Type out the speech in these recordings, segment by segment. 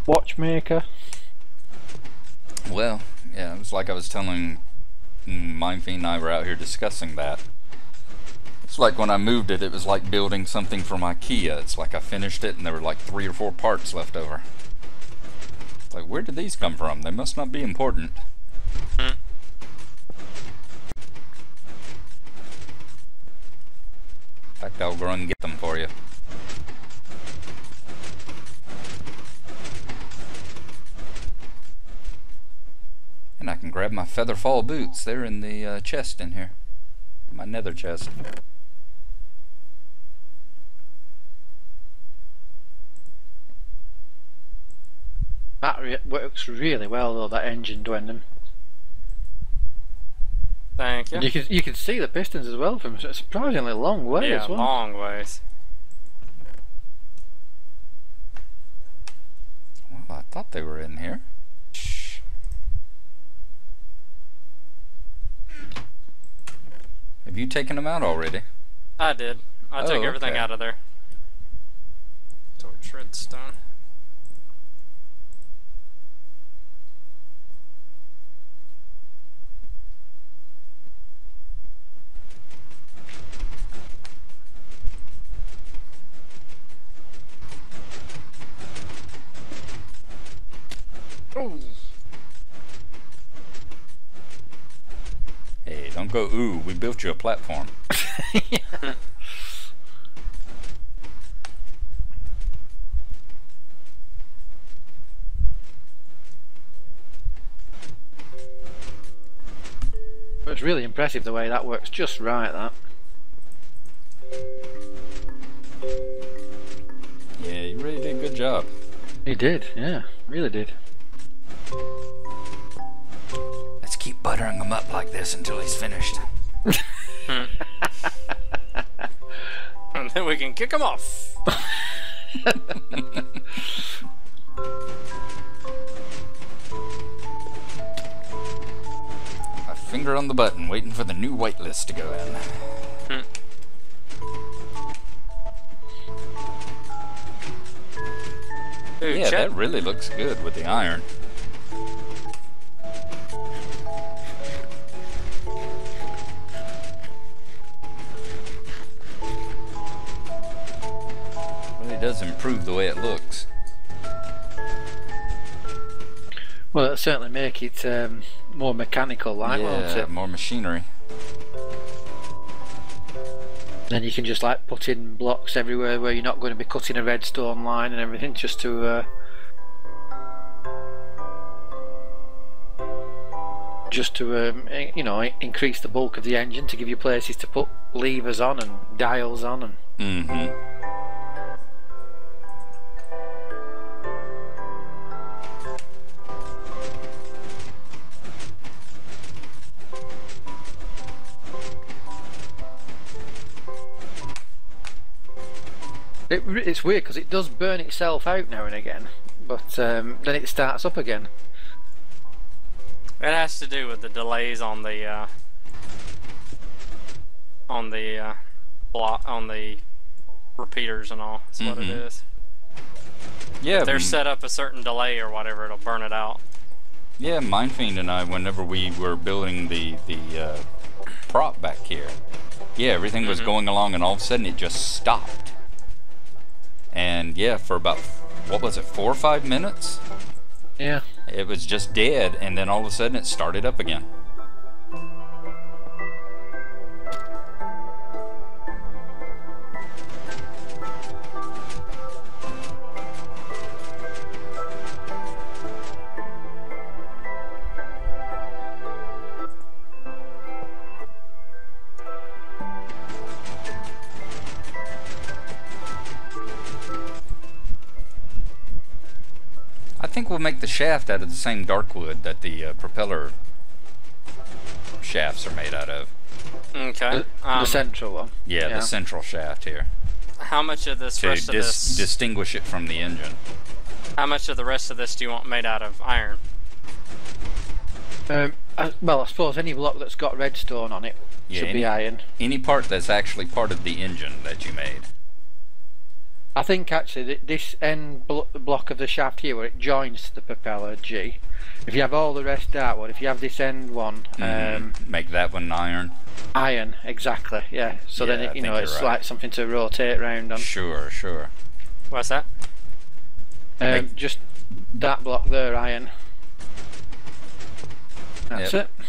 watchmaker. Well, yeah, it was like I was telling Mindfiend and I were out here discussing that. It's like when I moved it, it was like building something from IKEA. It's like I finished it and there were like 3 or 4 parts left over. It's like, where did these come from? They must not be important. In fact, I'll go and get them for you. And I can grab my featherfall boots. They're in the chest in here. My nether chest. That works really well though, that engine, Dwenden. Thank you. And you can see the pistons as well from a surprisingly long way Yeah, as well. long ways. Well, I thought they were in here. Shh. Have you taken them out already? I did. I took everything okay. out of there. Torch redstone. Ooh. Hey, don't go ooh, we built you a platform. But it's really impressive the way that works just right, that. Yeah, you really did a good job. He did, yeah, really did. Let's keep buttering him up like this until he's finished. And then we can kick him off. My finger on the button, waiting for the new whitelist to go in. Ooh, Yeah, Chet, that really looks good with the iron. Really does improve the way it looks. Well, it'll certainly make it more mechanical like, won't Yeah, it? more machinery. Then you can just like put in blocks everywhere where you're not going to be cutting a redstone line and everything, just to you know, increase the bulk of the engine, to give you places to put levers on and dials on and. Mm-hmm. It's weird because it does burn itself out now and again, but then it starts up again. it has to do with the delays on the block on the repeaters and all. That's what it is. Yeah, If they're set up a certain delay or whatever, it'll burn it out. yeah. Mindfiend and I, whenever we were building the prop back here, yeah, everything was going along, and all of a sudden it just stopped. And yeah, for about, what was it, 4 or 5 minutes? Yeah. It was just dead, and then all of a sudden it started up again. I think we'll make the shaft out of the same dark wood that the propeller shafts are made out of. Okay. The central one. Yeah, the central shaft here. How much of this To rest of this? distinguish it from the engine. How much of the rest of this do you want made out of iron? Well, I suppose any block that's got redstone on it should be iron. Any part that's actually part of the engine that you made. I think actually this end block of the shaft here, where it joins to the propeller G, if you have all the rest outward, if you have this end one, make that one iron. Iron, exactly, yeah. So Yeah, then it, I you know, think it's you're right. like something to rotate round on. Sure, sure. What's that? Just that block there, iron. That's Yep. it.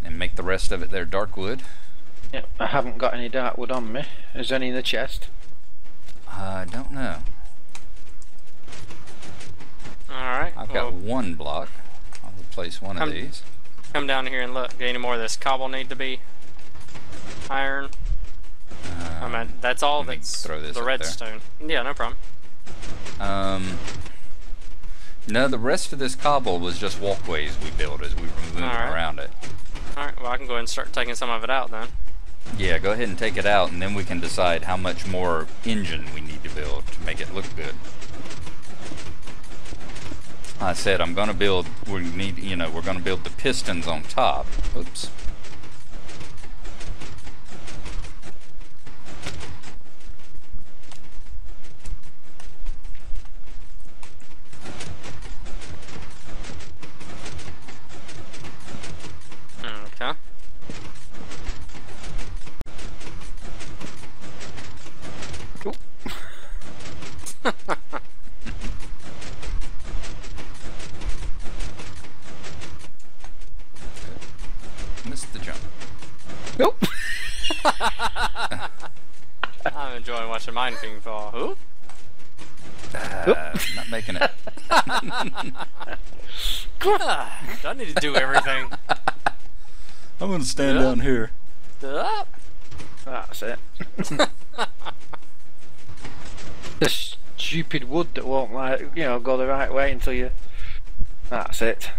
And make the rest of it there dark wood. Yep. I haven't got any dark wood on me. Is there any in the chest? I don't know. Alright. I've got one block. I'll replace one of these. Come down here and look. Do any more of this cobble need to be iron? I mean, that's all let me that's throw this the up there. redstone. Yeah, no problem. No, the rest of this cobble was just walkways we built as we were moving Alright. around it. Alright, well I can go ahead and start taking some of it out then. Yeah, go ahead and take it out, and then we can decide how much more engine we need to build to make it look good. I said I'm gonna build. We need, you know, we're gonna build the pistons on top. Oops. Okay. Missed the jump. Nope. I'm enjoying watching mine thing fall. Who? Not making it. Do I need to do everything? I'm gonna stand Yeah. down here. Up. That's it. The stupid wood that won't, like, you know, go the right way until you. That's it.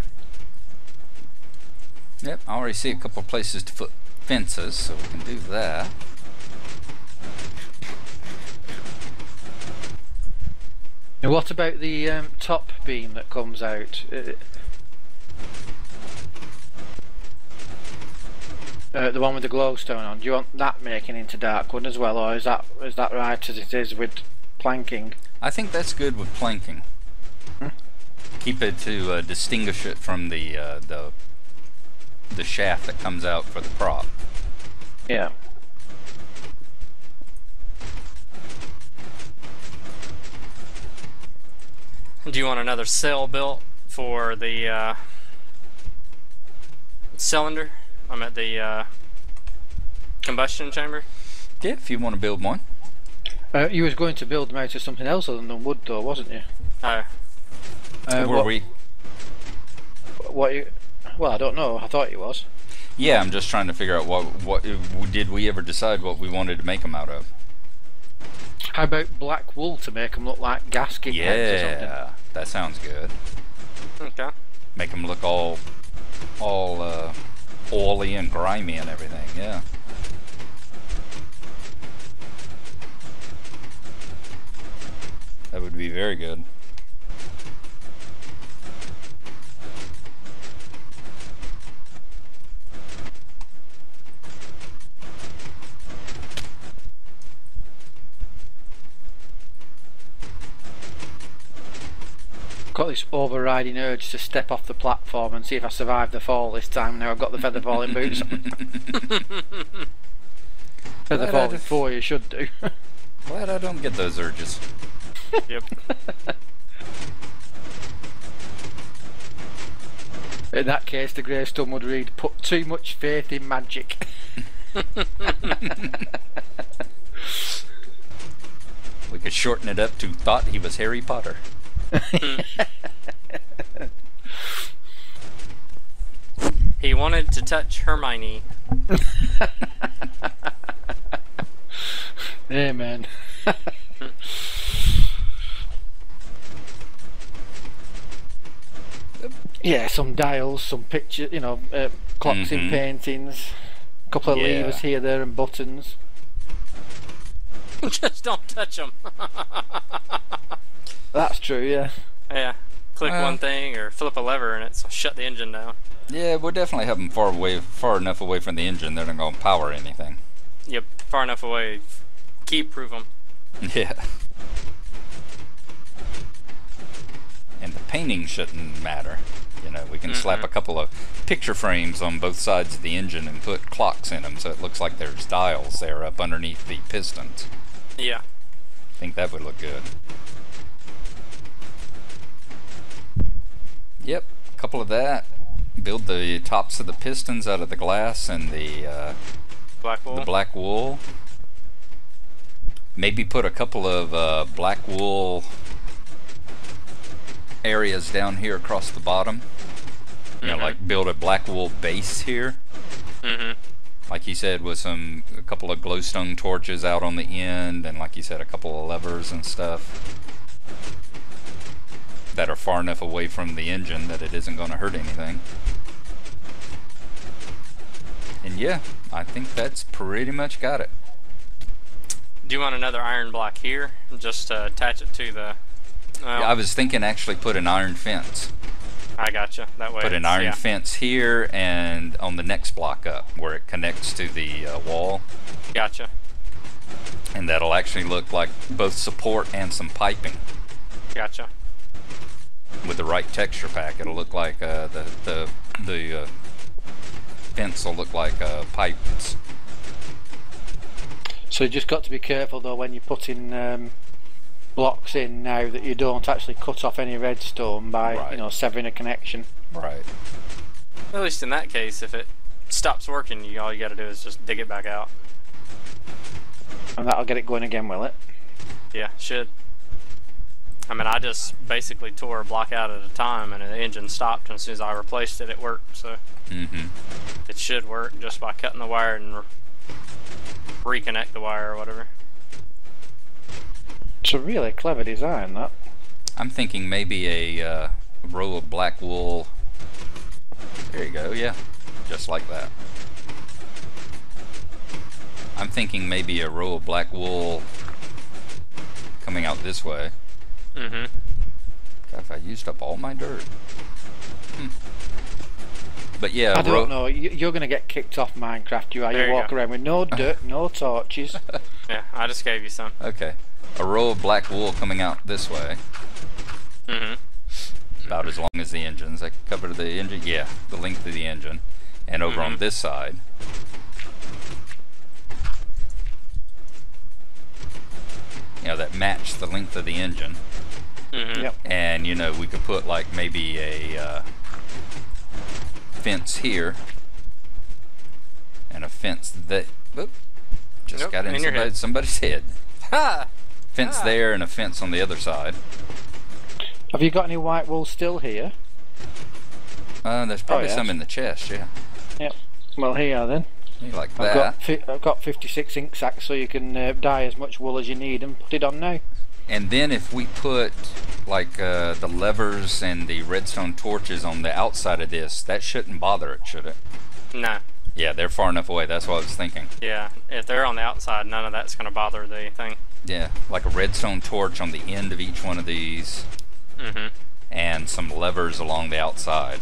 Yep, I already see a couple of places to put fences, so we can do that. And what about the top beam that comes out? The one with the glowstone on. Do you want that making into dark wood as well, or is that right as it is with planking? I think that's good with planking. Keep it to distinguish it from the shaft that comes out for the prop. Yeah. Do you want another cell built for the cylinder? I'm at the combustion chamber. Yeah, if you want to build one. You was going to build them out of something else other than wood, though, wasn't you? Oh, Were we? What you? Well, I don't know. I thought you was. Yeah, I'm just trying to figure out what did we ever decide what we wanted to make them out of? How about black wool to make them look like gasket heads or something? Yeah, that sounds good. okay. Make them look all oily and grimy and everything. Yeah. That would be very good. Got this overriding urge to step off the platform and see if I survive the fall this time. Now I've got the feather falling boots on. Feather falling 4, you should do. Glad I don't get those urges. Yep. In that case, the gravestone would read, "Put too much faith in magic." We could shorten it up to "Thought he was Harry Potter." He wanted to touch Hermione. Amen. Yeah, some dials, some pictures, you know, clocks in paintings, a couple of Yeah. levers here, there, and buttons. Just don't touch them. That's true, yeah. Yeah. Click one thing or flip a lever and it's shut the engine down. Yeah, we'll definitely have them far enough away from the engine they're not going to power anything. Yep. Far enough away. Key proof them. Yeah. And the painting shouldn't matter. You know, we can slap a couple of picture frames on both sides of the engine and put clocks in them so it looks like there's dials there up underneath the pistons. Yeah. I think that would look good. Yep, a couple of that. Build the tops of the pistons out of the glass and the black wool. Maybe put a couple of black wool areas down here across the bottom. You know, like build a black wool base here. Like you said, with a couple of glowstone torches out on the end, and like you said, a couple of levers and stuff that are far enough away from the engine that it isn't going to hurt anything. And yeah, I think that's pretty much got it. Do you want another iron block here? Just attach it to the... Yeah, I was thinking actually put an iron fence. I gotcha. That way. Put an iron fence here and on the next block up where it connects to the wall. Gotcha. And that'll actually look like both support and some piping. Gotcha. With the right texture pack, it'll look like the fence will look like pipes. So you just got to be careful though when you're putting blocks in now that you don't actually cut off any redstone by you know, severing a connection. Right. At least in that case, if it stops working, all you got to do is just dig it back out. And that'll get it going again, will it? Yeah, should. I mean, I just basically tore a block out at a time, and the engine stopped, and as soon as I replaced it, it worked. So it should work just by cutting the wire and reconnect the wire or whatever. It's a really clever design, that. I'm thinking maybe a row of black wool. There you go, yeah, just like that. I'm thinking maybe a row of black wool coming out this way. God, if I used up all my dirt. But yeah, I don't know. You're going to get kicked off Minecraft. You walk around with no dirt, no torches. Yeah, I just gave you some. Okay, a row of black wool coming out this way. About as long as the engines. I cover the engine. Yeah, the length of the engine, and over on this side. You know, that match the length of the engine. Yep. And you know, we could put like maybe a fence here and a fence that just got in somebody's head. Fence there and a fence on the other side. Have you got any white wool still here? There's probably some in the chest. Yeah. Yep. Well, here then. Like that. I've got 56 ink sacks, so you can dye as much wool as you need and put it on now. And then if we put like the levers and the redstone torches on the outside of this, that shouldn't bother it, should it? No. Yeah, they're far enough away. That's what I was thinking. Yeah, if they're on the outside, none of that's going to bother the thing. Yeah, like a redstone torch on the end of each one of these. And some levers along the outside.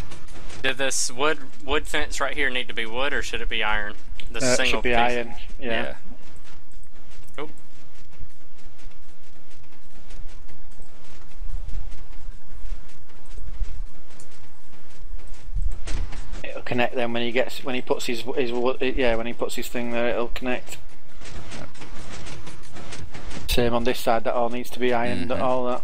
Did this wood fence right here need to be wood, or should it be iron? The single it should be piece. iron. Yeah. Oh. It'll connect then when he puts his when he puts his thing there, it'll connect. Same on this side. That all needs to be ironed. All that.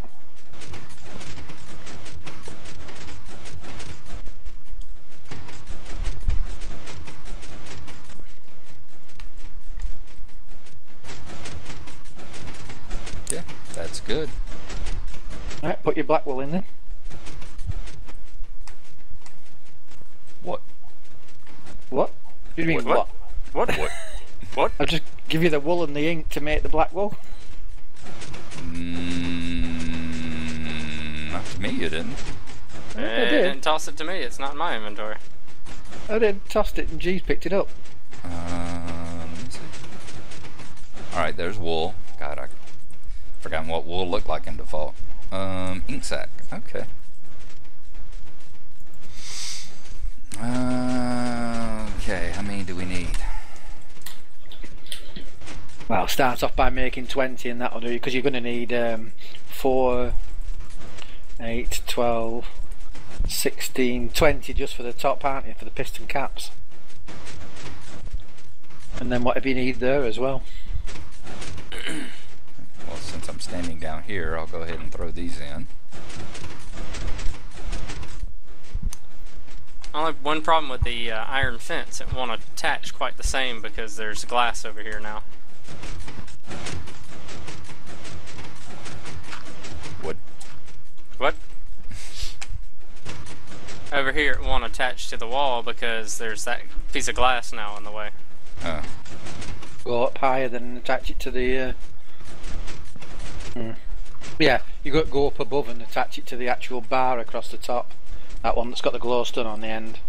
Yeah, that's good. Right, put your black wool in then. What? What? Do you mean what? What? What? I'll just give you the wool and the ink to make the black wool. Not to me, you didn't. I did. Didn't toss it to me. It's not in my inventory. I did. Tossed it and G's picked it up. Let me see. Alright, there's wool. God, I've forgotten what wool looked like in default. Ink sac. Okay. Okay, how many do we need? Well, start off by making 20 and that'll do, because you're going to need 4, 8, 12, 16, 20 just for the top, aren't you, for the piston caps? And then whatever you need there as well. Well, since I'm standing down here, I'll go ahead and throw these in. Only one problem with the iron fence, it won't attach quite the same because there's glass over here now. Wood. What? Over here it won't attach to the wall because there's that piece of glass now in the way. Go up higher than attach it to the... Yeah, you got to go up above and attach it to the actual bar across the top. That one that's got the glowstone on the end.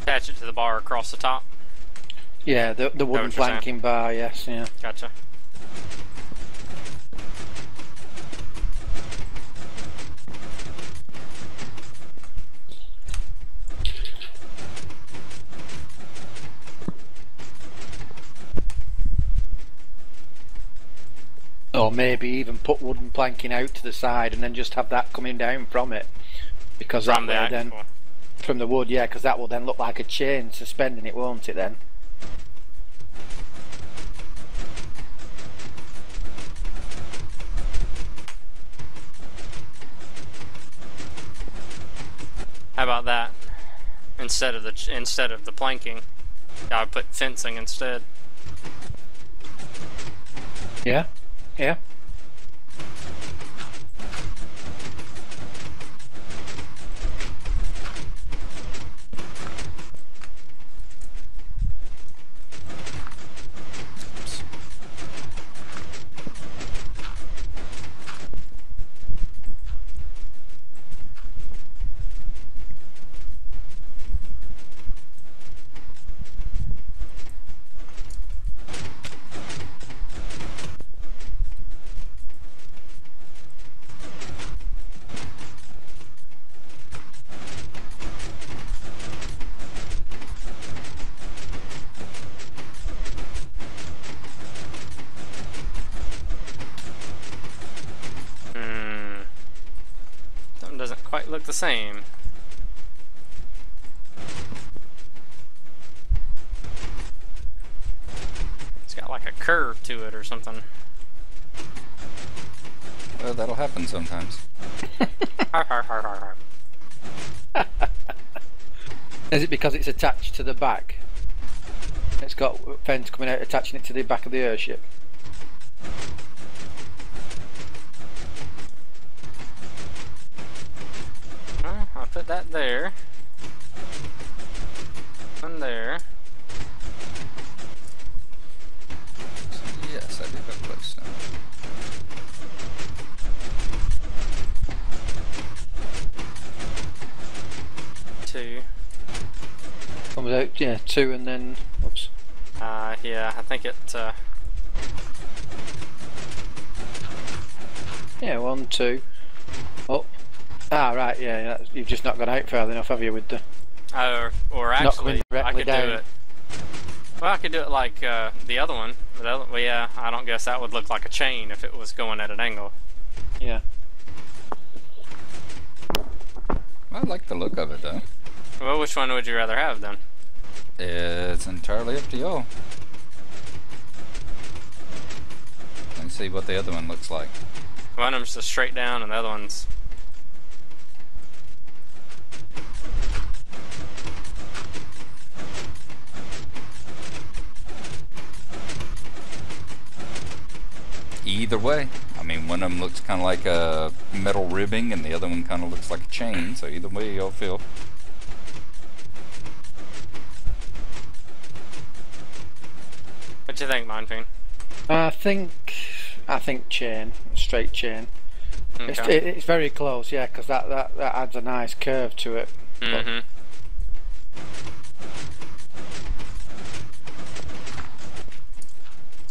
Attach it to the bar across the top? Yeah, the wooden planking bar, yes, yeah. Gotcha. Or maybe even put wooden planking out to the side and then just have that coming down from it. Because From that way then... From the wood, yeah, because that will then look like a chain suspending it, won't it then? How about that? Instead of the planking, I would put fencing instead. Yeah, yeah. Doesn't quite look the same. It's got like a curve to it or something. Well, that'll happen sometimes. Har, har, har, har, har. Is it because it's attached to the back? It's got fence coming out attaching it to the back of the airship. I'll put that there. One there. Yes, I do have glowstone. Two. Comes out, yeah, 2 and then, oops. Yeah, I think it, Yeah, 1, 2, up. Ah, right, yeah, you've just not gone out far enough, have you, with the... or actually, I could down. do it. Well, I could do it like the other one. Well, yeah, I don't guess that would look like a chain if it was going at an angle. Yeah. I like the look of it, though. Well, which one would you rather have then? It's entirely up to y'all. Let's see what the other one looks like. One of them's just straight down and the other one's... Either way, I mean, one of them looks kind of like a metal ribbing and the other one kind of looks like a chain, so either way y'all feel. What you think, Mindfiend? I think chain, straight chain. Okay. It's very close, yeah, because that adds a nice curve to it. Mm-hmm.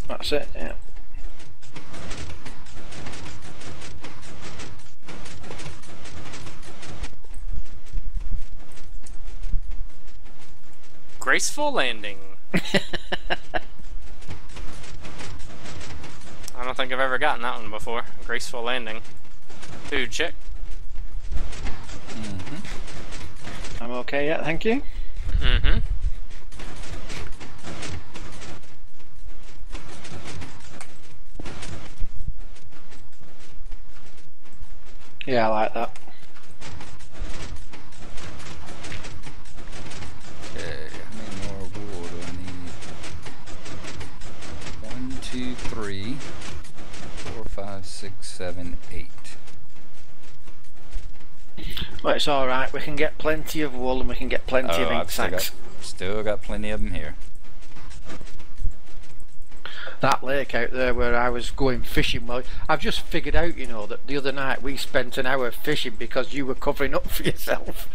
That's it, yeah. Graceful landing. I don't think I've ever gotten that one before. Graceful landing. Food check. I'm okay yet, thank you. Yeah, I like that. Okay, how many more wool do I need? 1, 2, 3, 4, 5, 6, 7, 8. Well, it's alright, we can get plenty of wool and we can get plenty of ink I've sacks. still got plenty of them here. That lake out there where I was going fishing, well, I've just figured out, you know, that the other night we spent an hour fishing because you were covering up for yourself.